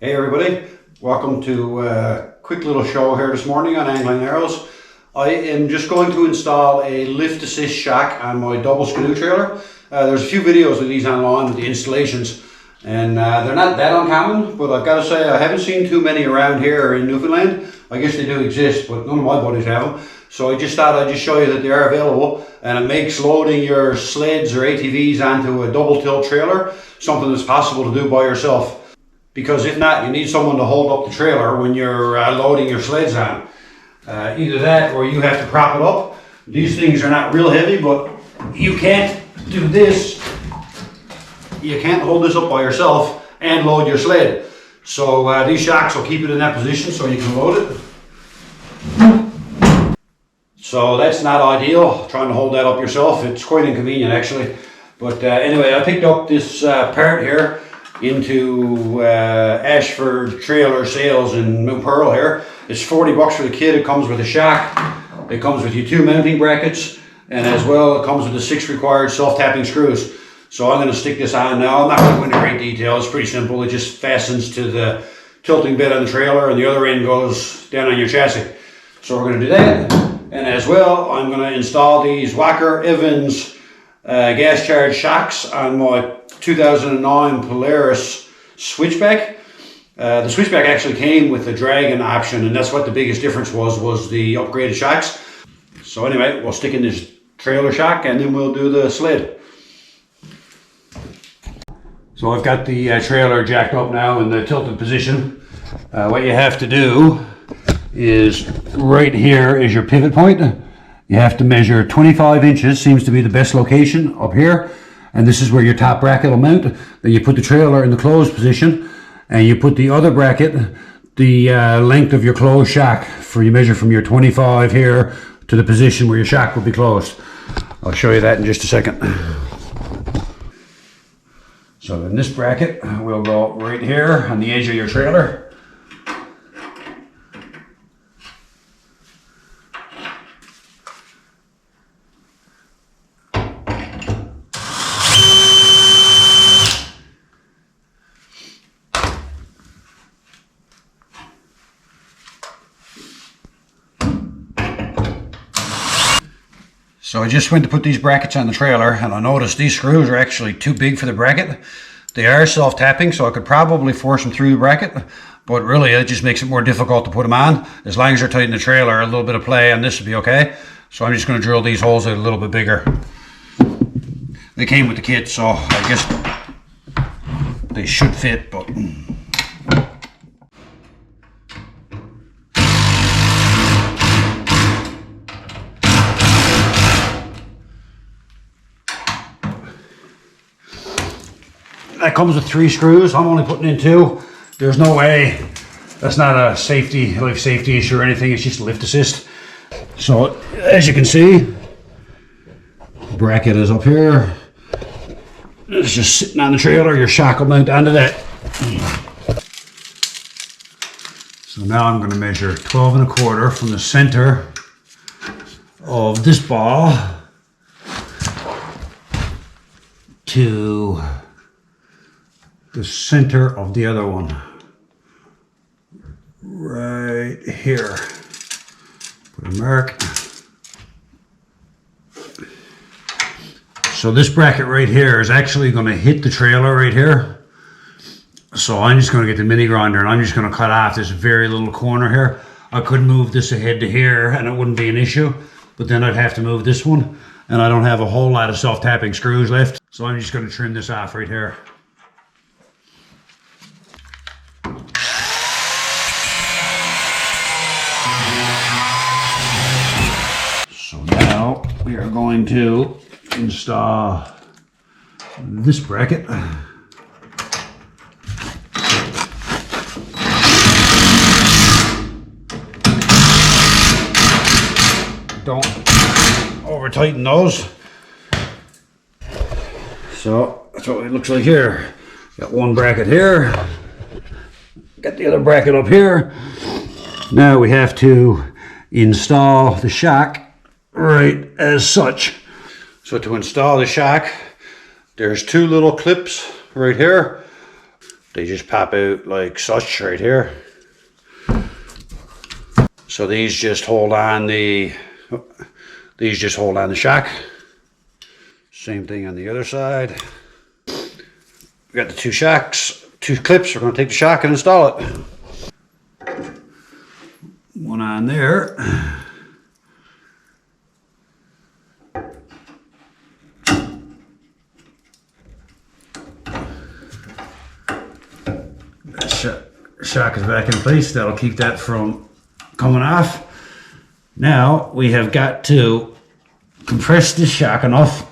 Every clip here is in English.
Hey everybody, welcome to a quick little show here this morning on Angling Arrows. I am just going to install a lift assist shack on my double skidoo trailer. There's a few videos of these online with the installations and they're not that uncommon, but I've got to say I haven't seen too many around here in Newfoundland. I guess they do exist, but none of my buddies have them. So I just thought I'd just show you that they are available, and it makes loading your sleds or ATVs onto a double tilt trailer something that's possible to do by yourself. Because if not, you need someone to hold up the trailer when you're loading your sleds on. Either that or you have to prop it up. These things are not real heavy, but you can't do this. You can't hold this up by yourself and load your sled. So these shocks will keep it in that position so you can load it. So that's not ideal, trying to hold that up yourself. It's quite inconvenient actually. But anyway, I picked up this part here into Ashford Trailer Sales in Mount Pearl here. It's 40 bucks for the kit. It comes with a shock, it comes with your 2 mounting brackets, and as well it comes with the 6 required self-tapping screws. So I'm going to stick this on now. I'm not going to go into great detail, it's pretty simple. It just fastens to the tilting bit on the trailer and the other end goes down on your chassis. So we're going to do that, and as well I'm going to install these Walker Evans gas charged shocks on my 2009 Polaris switchback. The switchback actually came with the Dragon option, and that's what the biggest difference was the upgraded shocks. So anyway, we'll stick in this trailer shock and then we'll do the sled. So I've got the trailer jacked up now in the tilted position. What you have to do is, right here is your pivot point. You have to measure 25 inches, seems to be the best location up here. And this is where your top bracket will mount. Then you put the trailer in the closed position and you put the other bracket, the length of your closed shock, for you measure from your 25 here to the position where your shock will be closed. I'll show you that in just a second. So then this bracket will go right here on the edge of your trailer. So I just went to put these brackets on the trailer and I noticed these screws are actually too big for the bracket. They are self-tapping, so I could probably force them through the bracket, but really it just makes it more difficult to put them on. As long as they're tight in the trailer, a little bit of play on this will be okay. So I'm just going to drill these holes out a little bit bigger. They came with the kit, so I guess they should fit, but that comes with 3 screws. I'm only putting in 2. There's no way. That's not a life safety issue or anything. It's just a lift assist. So as you can see, the bracket is up here. It's just sitting on the trailer. Your shock will mount onto that. So now I'm going to measure 12 1/4 from the center of this ball to the center of the other one, right here. Put a mark. So this bracket right here is actually going to hit the trailer right here. So I'm just going to get the mini grinder and I'm just going to cut off this very little corner here. I could move this ahead to here and it wouldn't be an issue, but then I'd have to move this one, and I don't have a whole lot of self-tapping screws left. So I'm just going to trim this off right here. So now we are going to install this bracket. Don't over tighten those. So that's what it looks like here. Got one bracket here, got the other bracket up here. Now we have to install the shock right as such. So to install the shock, there's 2 little clips right here. They just pop out like such right here. So these just hold on the shock. Same thing on the other side. We got the two shocks, two clips. We're going to take the shock and install it. One on there. Shock is back in place. That'll keep that from coming off. Now we have got to compress this shock enough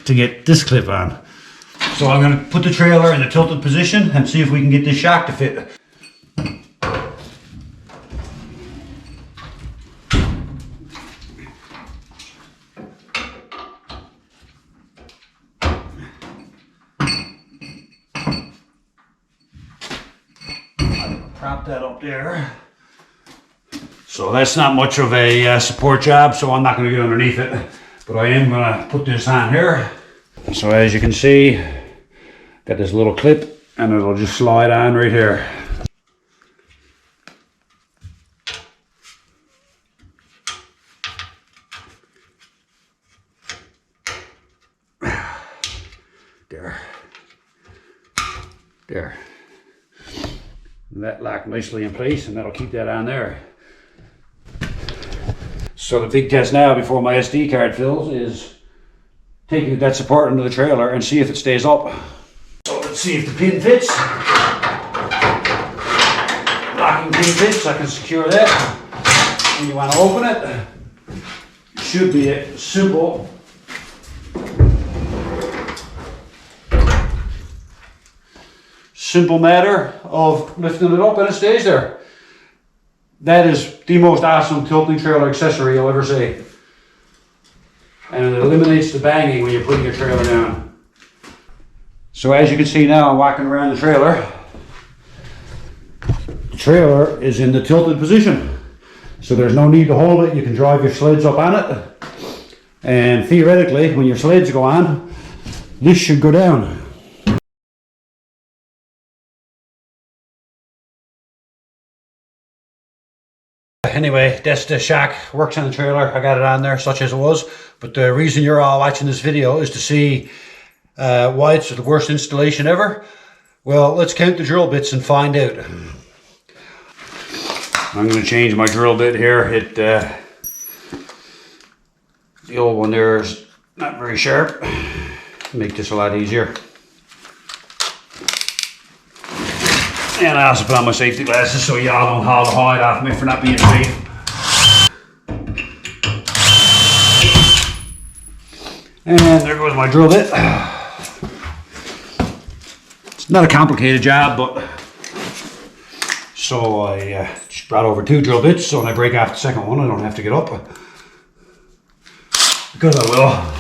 to get this clip on. So I'm going to put the trailer in the tilted position and see if we can get this shock to fit. Prop that up there. So that's not much of a support job, so I'm not going to get underneath it. But I am going to put this on here. So as you can see, got this little clip and it'll just slide on right here. There. And that locked nicely in place, and that'll keep that on there. So the big test now before my SD card fills is taking that support into the trailer and see if it stays up. So let's see if the pin fits. Locking pin fits, I can secure that. When you want to open it, it should be a simple matter of lifting it up and it stays there. That is the most awesome tilting trailer accessory you'll ever see. And it eliminates the banging when you're putting your trailer down. So as you can see now, I'm walking around the trailer. The trailer is in the tilted position. So there's no need to hold it. You can drive your sleds up on it. And theoretically, when your sleds go on, this should go down. Anyway, that's the shock, works on the trailer. I got it on there such as it was. But the reason you're all watching this video is to see why it's the worst installation ever. Well, let's count the drill bits and find out. I'm going to change my drill bit here. The old one there is not very sharp. Make this a lot easier. And I also put on my safety glasses so y'all don't haul the hide off me for not being safe. And there goes my drill bit. It's not a complicated job, but so I just brought over two drill bits, so when I break off the second one I don't have to get up. Because I will.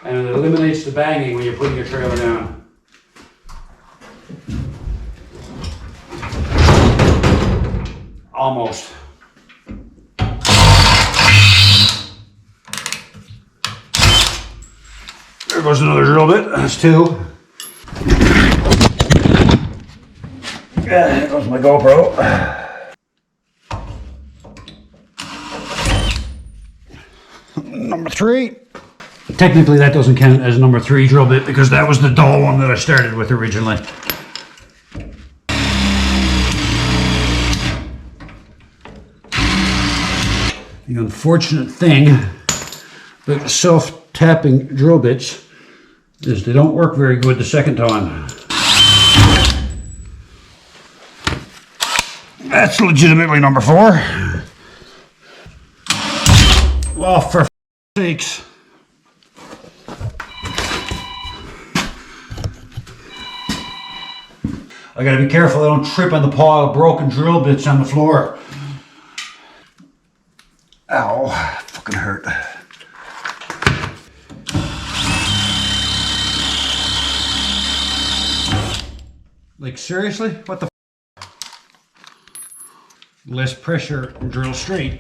And it eliminates the banging when you're putting your trailer down. Almost. There goes another drill bit. That's two. There goes my GoPro. Number three. Technically that doesn't count as number 3 drill bit because that was the dull one that I started with originally. The unfortunate thing about self-tapping drill bits is they don't work very good the second time. That's legitimately number 4. Well, for sakes. I gotta be careful I don't trip on the pile of broken drill bits on the floor. Ow, fucking hurt. Like seriously? What the f? Less pressure, drill straight.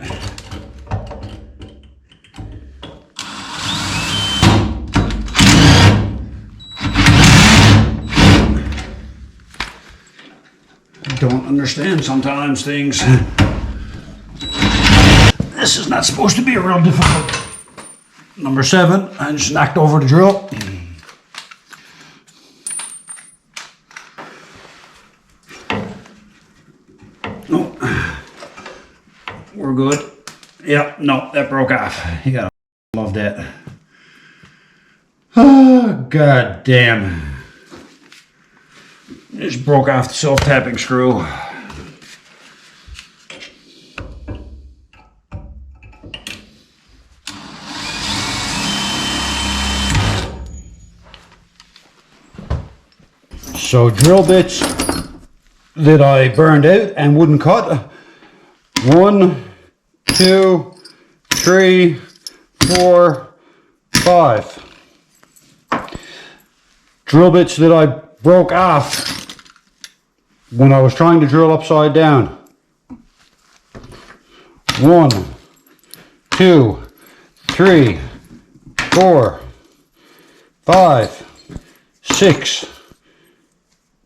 don't understand sometimes things. This is not supposed to be a real difficult. Number 7, I just knocked over the drill. Oh, we're good. Yep, no, that broke off. You gotta love that. Oh, god damn. Just broke off the self-tapping screw. So drill bits that I burned out and wouldn't cut. 1, 2, 3, 4, 5. Drill bits that I broke off when I was trying to drill upside down. 1, 2, 3, 4, 5, 6,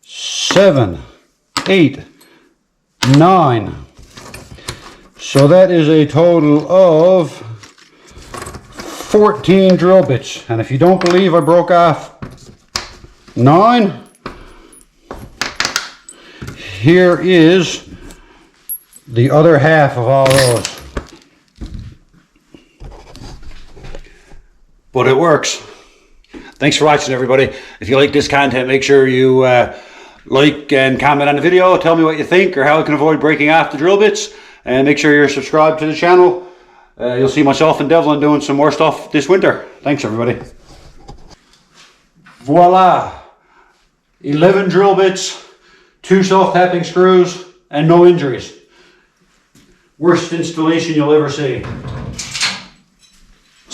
7, 8, 9. So that is a total of 14 drill bits. And if you don't believe I broke off 9, here is the other half of all those. But it works. Thanks for watching, everybody. If you like this content, make sure you like and comment on the video. Tell me what you think or how I can avoid breaking off the drill bits. And make sure you're subscribed to the channel. You'll see myself and Devlin doing some more stuff this winter. Thanks, everybody. Voila. 11 drill bits, 2 self-tapping screws, and no injuries. Worst installation you'll ever see.